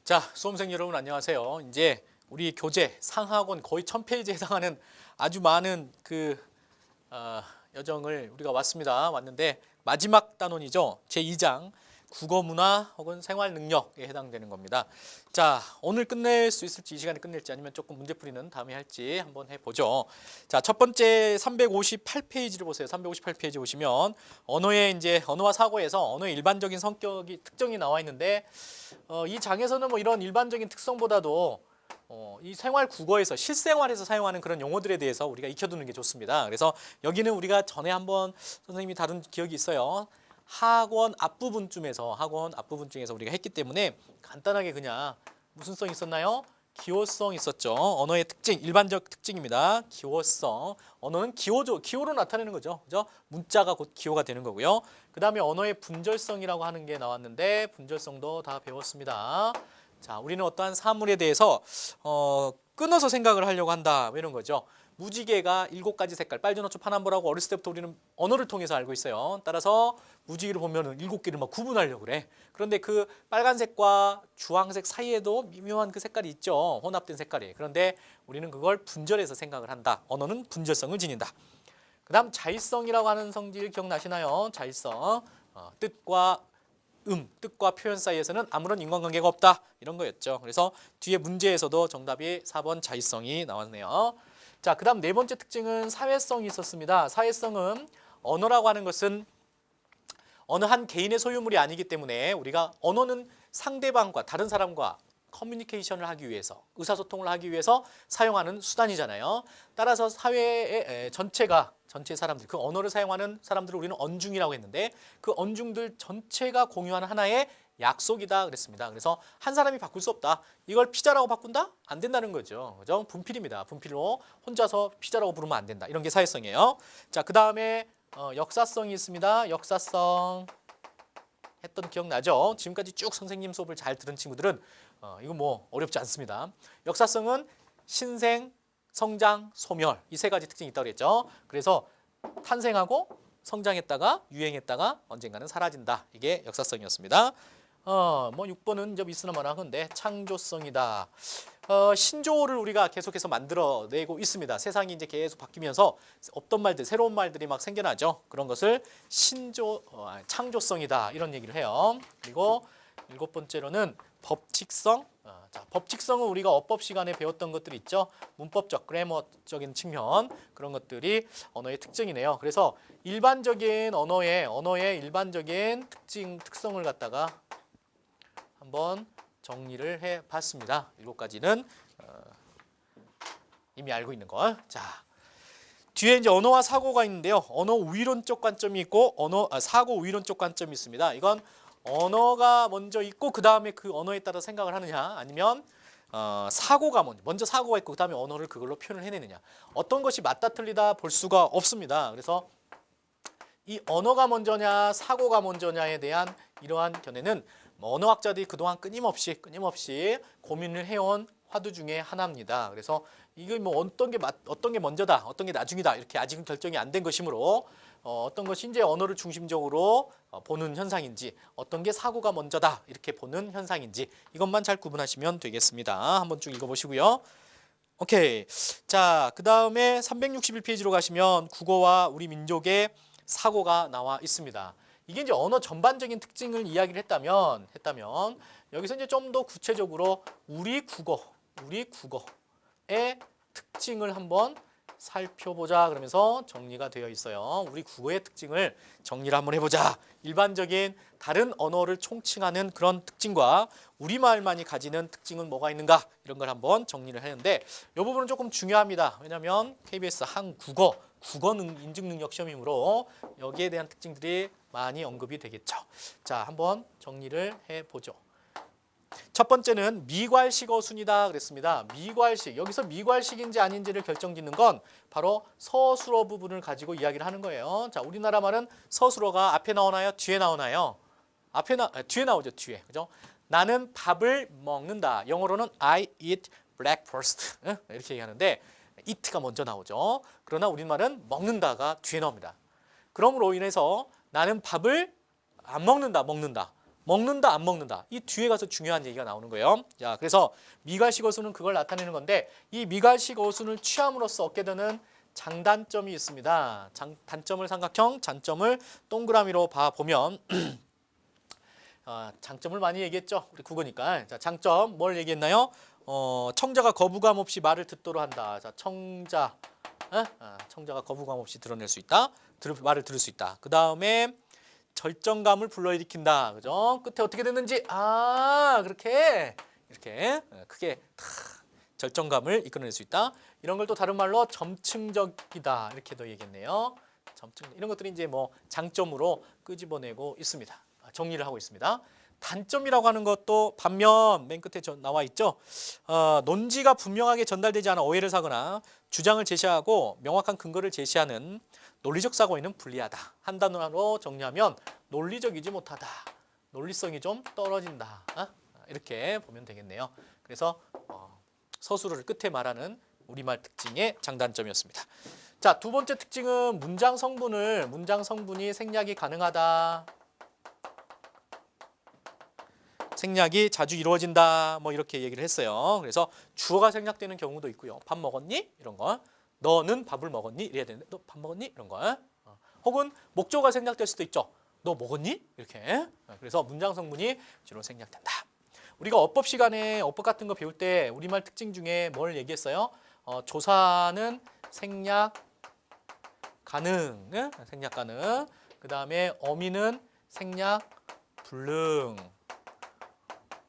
자, 수험생 여러분 안녕하세요. 이제 우리 교재 상하권 거의 1000페이지에 해당하는 아주 많은 여정을 우리가 왔는데 마지막 단원이죠. 제2장 국어문화 혹은 생활능력에 해당되는 겁니다. 자, 오늘 끝낼 수 있을지, 이 시간에 끝낼지 아니면 조금 문제풀이는 다음에 할지 한번 해보죠. 자, 첫 번째 358페이지를 보세요. 358페이지 보시면 언어와 사고에서 언어의 일반적인 성격이 특정이 나와 있는데 이 장에서는 뭐 이런 일반적인 특성보다도 이 생활 국어에서 실생활에서 사용하는 그런 용어들에 대해서 우리가 익혀두는 게 좋습니다. 그래서 여기는 우리가 전에 한번 선생님이 다룬 기억이 있어요. 학원 앞부분쯤에서 우리가 했기 때문에 간단하게 그냥 무슨 성이 있었나요? 기호성 있었죠. 언어의 특징, 일반적 특징입니다. 기호성. 언어는 기호죠. 기호로 나타내는 거죠. 그죠? 문자가 곧 기호가 되는 거고요. 그 다음에 언어의 분절성이라고 하는 게 나왔는데 분절성도 다 배웠습니다. 자, 우리는 어떠한 사물에 대해서 끊어서 생각을 하려고 한다. 이런 거죠. 무지개가 7가지 색깔, 빨주노초 파남보라고 어렸을 때부터 우리는 언어를 통해서 알고 있어요. 따라서 무지개를 보면은 7개를 막 구분하려고 그래. 그런데 그 빨간색과 주황색 사이에도 미묘한 그 색깔이 있죠. 혼합된 색깔이. 그런데 우리는 그걸 분절해서 생각을 한다. 언어는 분절성을 지닌다. 그 다음 자의성이라고 하는 성질 기억나시나요? 자의성. 뜻과 표현 사이에서는 아무런 인과관계가 없다. 이런 거였죠. 그래서 뒤에 문제에서도 정답이 4번 자의성이 나왔네요. 자, 그 다음 네 번째 특징은 사회성이 있었습니다. 사회성은 언어라고 하는 것은 어느 한 개인의 소유물이 아니기 때문에 우리가 언어는 상대방과 다른 사람과 커뮤니케이션을 하기 위해서, 의사소통을 하기 위해서 사용하는 수단이잖아요. 따라서 사회의 전체 사람들, 그 언어를 사용하는 사람들을 우리는 언중이라고 했는데 그 언중들 전체가 공유하는 하나의 약속이다 그랬습니다. 그래서 한 사람이 바꿀 수 없다. 이걸 피자라고 바꾼다? 안 된다는 거죠. 그죠? 분필입니다. 분필로 혼자서 피자라고 부르면 안 된다. 이런 게 사회성이에요. 자, 그 다음에 역사성이 있습니다. 역사성 했던 기억나죠? 지금까지 쭉 선생님 수업을 잘 들은 친구들은 이거 뭐 어렵지 않습니다. 역사성은 신생, 성장, 소멸 이 세 가지 특징이 있다고 그랬죠. 그래서 탄생하고 성장했다가 유행했다가 언젠가는 사라진다. 이게 역사성이었습니다. 뭐 6번은 이제 있으나 마나 한데 창조성이다. 신조어를 우리가 계속해서 만들어내고 있습니다. 세상이 이제 계속 바뀌면서 없던 말들, 새로운 말들이 막 생겨나죠. 그런 것을 창조성이다 이런 얘기를 해요. 그리고 7번째로는 법칙성. 자, 법칙성은 우리가 어법 시간에 배웠던 것들이 있죠. 문법적, 그래머적인 측면 그런 것들이 언어의 특징이네요. 그래서 일반적인 언어의 일반적인 특성을 갖다가 한번 정리를 해봤습니다. 7가지는 이미 알고 있는 걸. 자, 뒤에 이제 언어와 사고가 있는데요. 언어 우위론적 관점이 있고 사고 우위론적 관점이 있습니다. 이건 언어가 먼저 있고 그 다음에 그 언어에 따라 생각을 하느냐, 아니면 사고가 먼저 사고가 있고 그 다음에 언어를 그걸로 표현을 해내느냐. 어떤 것이 맞다 틀리다 볼 수가 없습니다. 그래서 이 언어가 먼저냐 사고가 먼저냐에 대한 이러한 견해는 언어학자들이 그동안 끊임없이 고민을 해온 화두 중에 하나입니다. 그래서 이게 뭐 어떤 게 먼저다, 어떤 게 나중이다 이렇게 아직은 결정이 안 된 것이므로 어떤 것이 이제 언어를 중심적으로 보는 현상인지, 어떤 게 사고가 먼저다 이렇게 보는 현상인지 이것만 잘 구분하시면 되겠습니다. 한번 쭉 읽어보시고요. 오케이. 자, 그 다음에 361페이지로 가시면 국어와 우리 민족의 사고가 나와 있습니다. 이게 이제 언어 전반적인 특징을 이야기를 했다면 여기서 이제 좀 더 구체적으로 우리 국어의 특징을 한번 살펴보자 그러면서 정리가 되어 있어요. 우리 국어의 특징을 정리를 한번 해보자. 일반적인 다른 언어를 총칭하는 그런 특징과 우리말만이 가지는 특징은 뭐가 있는가 이런 걸 한번 정리를 했는데 이 부분은 조금 중요합니다. 왜냐하면 KBS 한국어 인증능력 시험이므로 여기에 대한 특징들이 많이 언급이 되겠죠. 자, 한번 정리를 해보죠. 첫 번째는 미괄식 어순이다 그랬습니다. 미괄식, 여기서 미괄식인지 아닌지를 결정짓는 건 바로 서술어 부분을 가지고 이야기를 하는 거예요. 자, 우리나라 말은 서술어가 앞에 나오나요? 뒤에 나오나요? 뒤에 나오죠. 뒤에. 그죠? 나는 밥을 먹는다. 영어로는 I eat breakfast. 이렇게 얘기하는데 eat가 먼저 나오죠. 그러나 우리말은 먹는다가 뒤에 나옵니다. 그러므로 인해서 나는 밥을 안 먹는다. 먹는다 안 먹는다. 이 뒤에 가서 중요한 얘기가 나오는 거예요. 자, 그래서 미괄식 어순은 그걸 나타내는 건데 이 미괄식 어순을 취함으로써 얻게 되는 장단점이 있습니다. 단점을 삼각형, 장점을 동그라미로 봐보면 장점을 많이 얘기했죠. 우리 국어니까. 자, 장점 뭘 얘기했나요? 청자가 거부감 없이 말을 듣도록 한다. 자, 청자가 거부감 없이 드러낼 수 있다. 말을 들을 수 있다. 그 다음에 절정감을 불러일으킨다. 그죠? 끝에 어떻게 됐는지 그렇게 이렇게 크게 절정감을 이끌어낼 수 있다. 이런 걸 또 다른 말로 점층적이다. 이렇게도 얘기했네요. 이런 것들이 이제 뭐 장점으로 끄집어내고 있습니다. 정리를 하고 있습니다. 단점이라고 하는 것도 반면 맨 끝에 나와 있죠. 논지가 분명하게 전달되지 않아 오해를 사거나 주장을 제시하고 명확한 근거를 제시하는 논리적 사고에는 불리하다. 한 단어로 정리하면 논리적이지 못하다. 논리성이 좀 떨어진다. 이렇게 보면 되겠네요. 그래서 서술어를 끝에 말하는 우리말 특징의 장단점이었습니다. 자, 두 번째 특징은 문장 성분이 생략이 가능하다. 생략이 자주 이루어진다. 뭐 이렇게 얘기를 했어요. 그래서 주어가 생략되는 경우도 있고요. 밥 먹었니? 이런 거. 너는 밥을 먹었니? 이래야 되는데 너 밥 먹었니? 이런 거. 혹은 목적어가 생략될 수도 있죠. 너 먹었니? 이렇게. 그래서 문장 성분이 주로 생략된다. 우리가 어법 시간에 어법 같은 거 배울 때 우리말 특징 중에 뭘 얘기했어요? 조사는 생략 가능. 생략 가능. 그 다음에 어미는 생략 불능.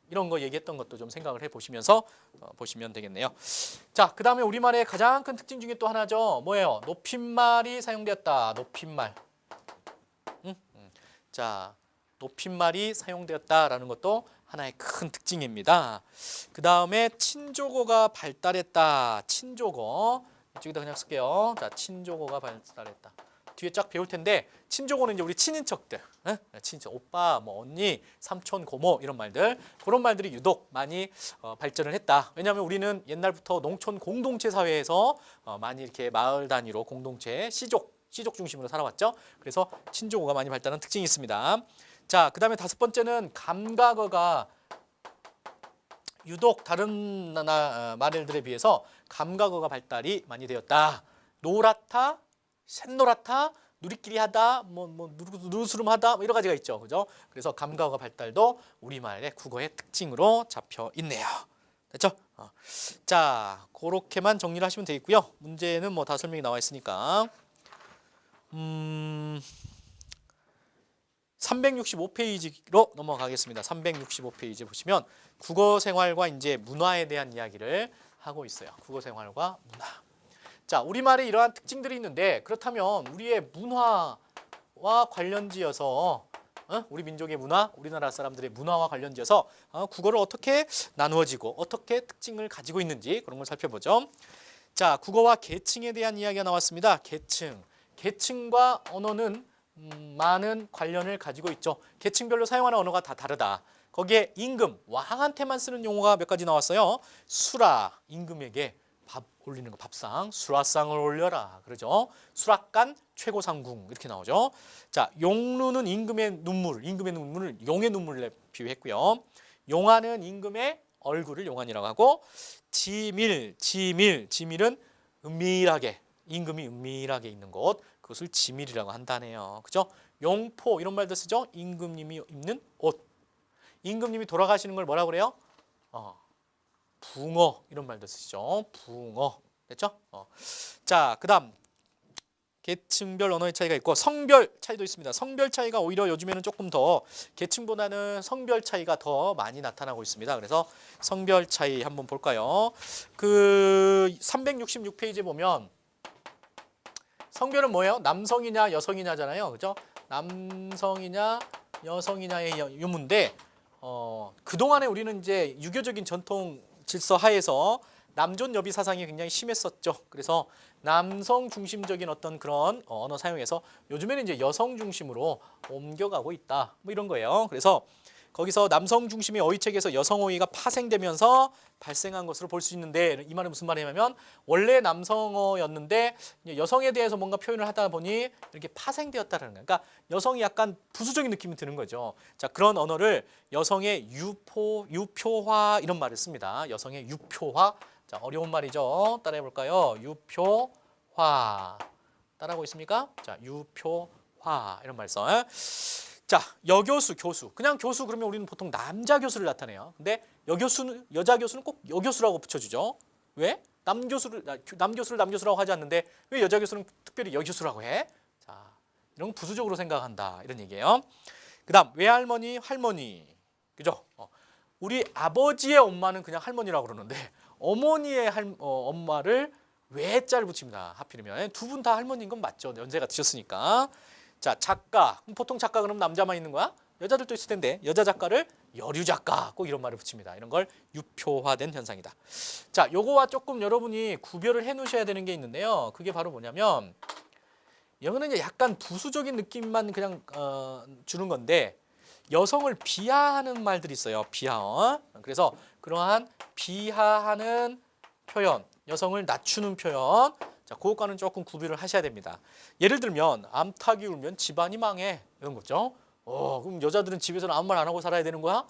이런 거 얘기했던 것도 좀 생각을 해보시면서 보시면 되겠네요. 자, 그 다음에 우리말의 가장 큰 특징 중에 또 하나죠. 뭐예요? 높임말이 사용되었다. 높임말. 자, 높임말이 사용되었다라는 것도 하나의 큰 특징입니다. 그 다음에 친조어가 발달했다. 친조어. 이쪽에다 그냥 쓸게요. 자, 친조어가 발달했다. 뒤에 쫙 배울 텐데 친조어는 이제 우리 친인척들, 친인척, 오빠, 뭐 언니, 삼촌, 고모 이런 말들, 그런 말들이 유독 많이 발전을 했다. 왜냐하면 우리는 옛날부터 농촌 공동체 사회에서 많이 이렇게 마을 단위로 공동체, 시족 중심으로 살아왔죠. 그래서 친조어가 많이 발달한 특징이 있습니다. 자, 그 다음에 다섯 번째는 감각어가 유독 다른 말들에 비해서 감각어가 발달이 많이 되었다. 노랗다, 샛노랗다, 누리끼리 하다, 누르스름하다, 여러 가지가 있죠. 그죠? 그래서 감각어 발달도 우리말의 국어의 특징으로 잡혀 있네요. 됐죠? 자, 그렇게만 정리를 하시면 되겠고요. 문제는 뭐 다 설명이 나와 있으니까. 365페이지로 넘어가겠습니다. 365페이지 보시면 국어 생활과 이제 문화에 대한 이야기를 하고 있어요. 국어 생활과 문화. 자, 우리말에 이러한 특징들이 있는데 그렇다면 우리의 문화와 관련지어서 우리 민족의 문화, 우리나라 사람들의 문화와 관련지어서 국어를 어떻게 나누어지고 어떻게 특징을 가지고 있는지 그런 걸 살펴보죠. 자, 국어와 계층에 대한 이야기가 나왔습니다. 계층과 언어는 많은 관련을 가지고 있죠. 계층별로 사용하는 언어가 다 다르다. 거기에 임금, 왕한테만 쓰는 용어가 몇 가지 나왔어요. 수라, 임금에게 밥 올리는 거, 밥상, 수라상을 올려라 그러죠. 수락관, 최고상궁 이렇게 나오죠. 자, 용루는 임금의 눈물을 용의 눈물에 비유했고요. 용안은 임금의 얼굴을 용안이라고 하고, 지밀은 은밀하게, 임금이 은밀하게 있는 곳, 그것을 지밀이라고 한다네요. 그죠? 용포 이런 말도 쓰죠. 임금님이 입는 옷. 임금님이 돌아가시는 걸 뭐라고 그래요? 붕어 이런 말도 쓰시죠. 붕어. 됐죠? 자, 그다음 계층별 언어의 차이가 있고 성별 차이도 있습니다. 성별 차이가 오히려 요즘에는 조금 더 계층보다는 성별 차이가 더 많이 나타나고 있습니다. 그래서 성별 차이 한번 볼까요? 그 366페이지에 보면 성별은 뭐예요? 남성이냐 여성이냐잖아요. 그죠? 남성이냐 여성이냐의 유무인데 그동안에 우리는 이제 유교적인 전통 질서 하에서 남존여비 사상이 굉장히 심했었죠. 그래서 남성 중심적인 어떤 그런 언어 사용에서 요즘에는 이제 여성 중심으로 옮겨가고 있다. 뭐 이런 거예요. 그래서 거기서 남성 중심의 어휘책에서 여성 어휘가 파생되면서 발생한 것으로 볼 수 있는데 이 말은 무슨 말이냐면 원래 남성어였는데 여성에 대해서 뭔가 표현을 하다 보니 이렇게 파생되었다는 거예요. 그러니까 여성이 약간 부수적인 느낌이 드는 거죠. 자, 그런 언어를 여성의 유표화 이런 말을 씁니다. 여성의 유표화. 자, 어려운 말이죠. 따라해 볼까요? 유표화. 따라하고 있습니까? 자, 유표화 이런 말 써. 자, 여교수, 교수. 그냥 교수 그러면 우리는 보통 남자 교수를 나타내요. 근데 여교수는 여자 교수는 꼭 여교수라고 붙여주죠. 왜? 남교수를 남교수라고 하지 않는데 왜 여자 교수는 특별히 여교수라고 해? 자, 이런 건 부수적으로 생각한다 이런 얘기예요. 그다음 외할머니, 할머니, 그죠? 우리 아버지의 엄마는 그냥 할머니라고 그러는데 어머니의 엄마를 외자를 붙입니다. 하필이면 두 분 다 할머니인 건 맞죠? 연세가 드셨으니까. 자, 작가. 보통 작가 그러면 남자만 있는 거야? 여자들도 있을 텐데 여자 작가를 여류 작가 꼭 이런 말을 붙입니다. 이런 걸 유표화된 현상이다. 자, 요거와 조금 여러분이 구별을 해 놓으셔야 되는 게 있는데요. 그게 바로 뭐냐면 이거는 이제 약간 부수적인 느낌만 그냥 주는 건데 여성을 비하하는 말들이 있어요. 비하. 그래서 그러한 비하하는 표현, 여성을 낮추는 표현, 자, 그것과는 조금 구별을 하셔야 됩니다. 예를 들면 암탉이 울면 집안이 망해 이런 거죠. 그럼 여자들은 집에서는 아무 말 안 하고 살아야 되는 거야?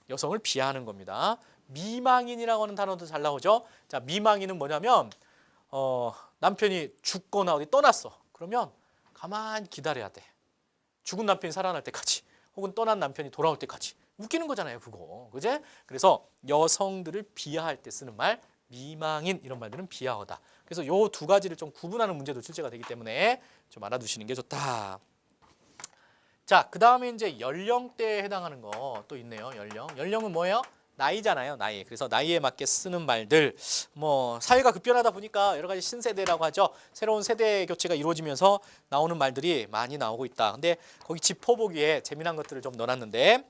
여성을 비하하는 겁니다. 미망인이라고 하는 단어도 잘 나오죠. 자, 미망인은 뭐냐면 남편이 죽거나 어디 떠났어. 그러면 가만히 기다려야 돼. 죽은 남편이 살아날 때까지 혹은 떠난 남편이 돌아올 때까지. 웃기는 거잖아요, 그거. 그제? 그래서 여성들을 비하할 때 쓰는 말 미망인 이런 말들은 비하어다. 그래서 요 두 가지를 좀 구분하는 문제도 출제가 되기 때문에 좀 알아두시는 게 좋다. 자, 그 다음에 이제 연령대에 해당하는 거 또 있네요. 연령은 뭐예요? 나이잖아요, 나이. 그래서 나이에 맞게 쓰는 말들. 뭐 사회가 급변하다 보니까 여러 가지 신세대라고 하죠. 새로운 세대 교체가 이루어지면서 나오는 말들이 많이 나오고 있다. 근데 거기 짚어보기에 재미난 것들을 좀 넣어놨는데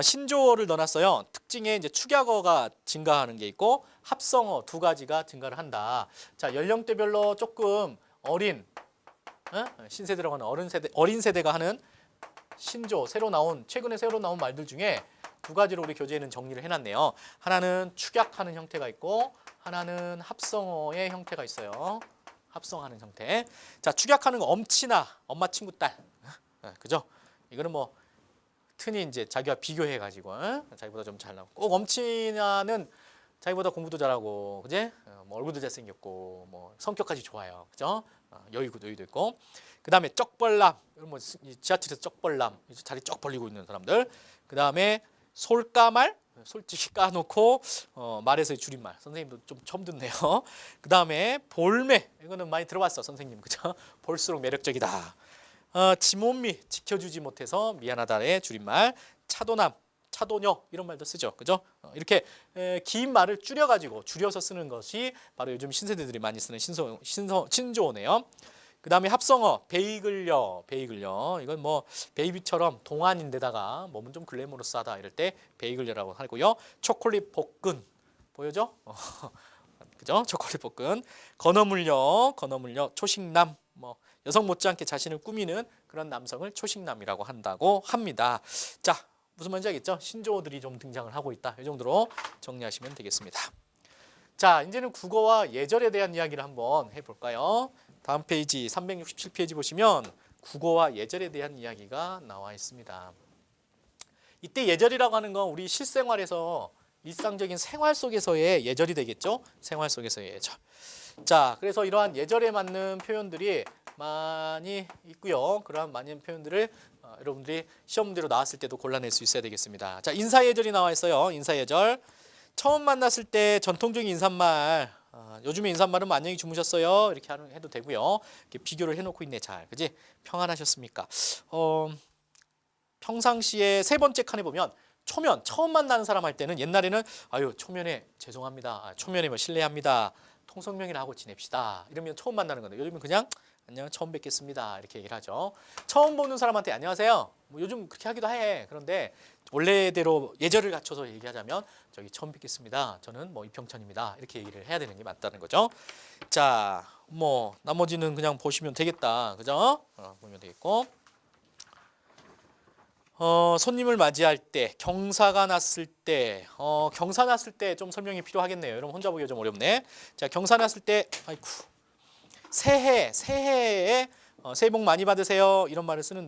신조어를 넣어놨어요. 특징에 이제 축약어가 증가하는 게 있고 합성어 두 가지가 증가를 한다. 자, 연령대별로 조금 어린 신세대라고 하는 어린 세대가 하는 신조 최근에 새로 나온 말들 중에 두 가지로 우리 교재에는 정리를 해놨네요. 하나는 축약하는 형태가 있고 하나는 합성어의 형태가 있어요. 합성하는 형태. 자, 축약하는 거 엄친아, 엄마 친구 딸, 그죠? 이거는 뭐 흔히 이제 자기와 비교해 가지고 자기보다 좀 잘 나오고 꼭 엄친아는 자기보다 공부도 잘하고, 그제? 뭐 얼굴도 잘생겼고, 뭐 성격까지 좋아요, 그죠? 여유도 있고. 그 다음에 쩍벌남, 뭐 지하철에서 쩍벌남, 자리 쩍 벌리고 있는 사람들. 그 다음에 솔까말, 솔직히 까놓고 말에서의 줄임말. 선생님도 좀 처음 듣네요. 그 다음에 볼매, 이거는 많이 들어봤어, 선생님, 그죠? 볼수록 매력적이다. 지몬미, 지켜주지 못해서 미안하다의 줄임말. 차도남, 차도녀 이런 말도 쓰죠, 그죠? 이렇게 긴 말을 줄여서 쓰는 것이 바로 요즘 신세대들이 많이 쓰는 신조어네요. 그 다음에 합성어 베이글려. 이건 뭐 베이비처럼 동안인데다가 몸은 좀 글래머러스하다 이럴 때 베이글려라고 하고요. 초콜릿 볶은 보여죠? 그죠? 초콜릿 볶은. 건어물려 초식남. 뭐 여성 못지않게 자신을 꾸미는 그런 남성을 초식남이라고 한다고 합니다. 자, 무슨 말인지 알겠죠? 신조어들이 좀 등장을 하고 있다. 이 정도로 정리하시면 되겠습니다. 자, 이제는 국어와 예절에 대한 이야기를 한번 해볼까요? 다음 페이지 367페이지 보시면 국어와 예절에 대한 이야기가 나와 있습니다. 이때 예절이라고 하는 건 우리 실생활에서 일상적인 생활 속에서의 예절이 되겠죠? 생활 속에서의 예절. 자, 그래서 이러한 예절에 맞는 표현들이 많이 있고요. 그러한 많은 표현들을 여러분들이 시험 문제로 나왔을 때도 골라낼 수 있어야 되겠습니다. 자, 인사예절이 나와 있어요. 인사예절. 처음 만났을 때 전통적인 인사말, 요즘에 인사말은 뭐 안녕히 주무셨어요? 이렇게 해도 되고요. 이렇게 비교를 해놓고 있네, 잘. 그지? 평안하셨습니까? 평상시에 세 번째 칸에 보면 초면, 처음 만나는 사람 할 때는 옛날에는 아유, 초면에 죄송합니다. 초면에 뭐 실례합니다. 통성명이나 하고 지냅시다. 이러면 처음 만나는 건데 요즘은 그냥 안녕, 처음 뵙겠습니다. 이렇게 얘기를 하죠. 처음 보는 사람한테 안녕하세요. 뭐 요즘 그렇게 하기도 해. 그런데 원래대로 예절을 갖춰서 얘기하자면 저기 처음 뵙겠습니다. 저는 뭐 이평천입니다. 이렇게 얘기를 해야 되는 게 맞다는 거죠. 자, 뭐 나머지는 그냥 보시면 되겠다. 그죠? 보면 되겠고. 손님을 맞이할 때, 경사가 났을 때, 경사 났을 때 좀 설명이 필요하겠네요. 여러분 혼자 보기가 좀 어렵네. 자, 경사 났을 때, 아이쿠, 새해에 새해 복 많이 받으세요 이런 말을 쓰는데.